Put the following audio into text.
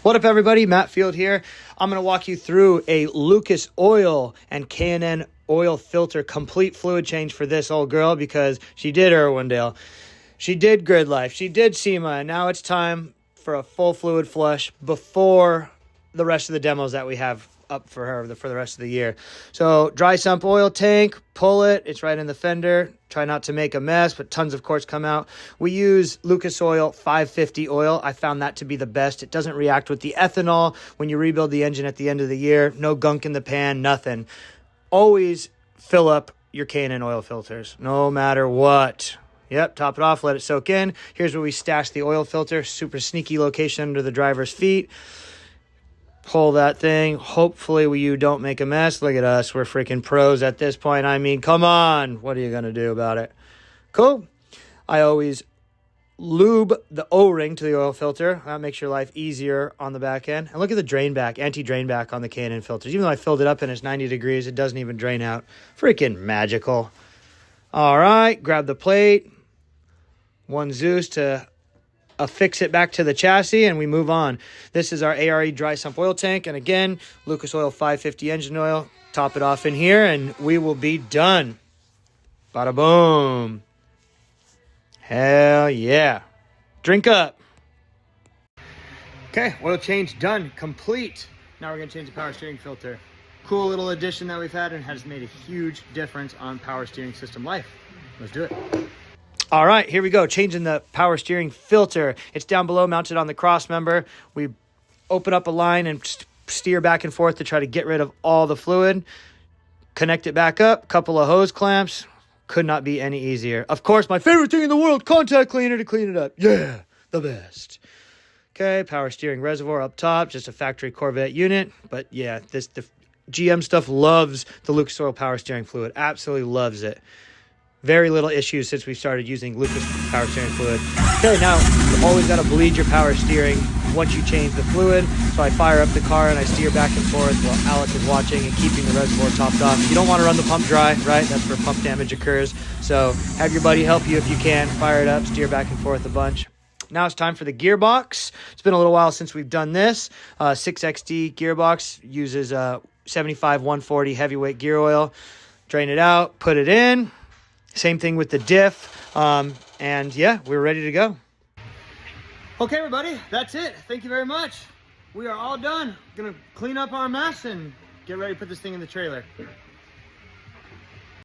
What up, everybody? Matt Field here. I'm going to walk you through a Lucas Oil and K&N oil filter complete fluid change for this old girl because she did Irwindale. She did Grid Life. She did SEMA. And now it's time for a full fluid flush before the rest of the demos that we have up for her for the rest of the year. So dry sump oil tank, pull it. It's right in the fender. Try not to make a mess, but tons of quartz come out. We use Lucas Oil 550 oil. I found that to be the best. It doesn't react with the ethanol when you rebuild the engine at the end of the year. No gunk in the pan, nothing. Always fill up your K&N oil filters, no matter what. Yep, top it off, let it soak in. Here's where we stash the oil filter. Super sneaky location under the driver's feet. Pull that thing. Hopefully you don't make a mess. Look at us. We're freaking pros at this point. I mean, come on. What are you going to do about it? Cool. I always lube the O-ring to the oil filter. That makes your life easier on the back end. And look at the drain back, anti-drain back on the K&N filters. Even though I filled it up and it's 90 degrees, it doesn't even drain out. Freaking magical. All right. Grab the plate. One Zeus to affix it back to the chassis, and we move on. This is our ARE dry sump oil tank, and again, Lucas Oil 550 engine oil. Top it off in here, and we will be done. Bada boom. Hell yeah. Drink up. Okay, oil change done, complete. Now we're going to change the power steering filter. Cool little addition that we've had and has made a huge difference on power steering system life. Let's do it. All right, here we go. Changing the power steering filter. It's down below, mounted on the cross member. We open up a line and steer back and forth to try to get rid of all the fluid. Connect it back up. Couple of hose clamps. Could not be any easier. Of course, my favorite thing in the world, contact cleaner to clean it up. Yeah, the best. Okay, power steering reservoir up top. Just a factory Corvette unit. But yeah, the GM stuff loves the Lucas Oil power steering fluid. Absolutely loves it. Very little issues since we started using Lucas power steering fluid. Okay, now you always got to bleed your power steering once you change the fluid. So I fire up the car and I steer back and forth while Alec is watching and keeping the reservoir topped off. You don't want to run the pump dry, right? That's where pump damage occurs. So have your buddy help you if you can. Fire it up, steer back and forth a bunch. Now it's time for the gearbox. It's been a little while since we've done this. 6XD gearbox uses 75-140 heavyweight gear oil. Drain it out, put it in. Same thing with the diff. And yeah, we're ready to go. Okay, everybody, that's it. Thank you very much. We are all done. Gonna clean up our mess and get ready to put this thing in the trailer.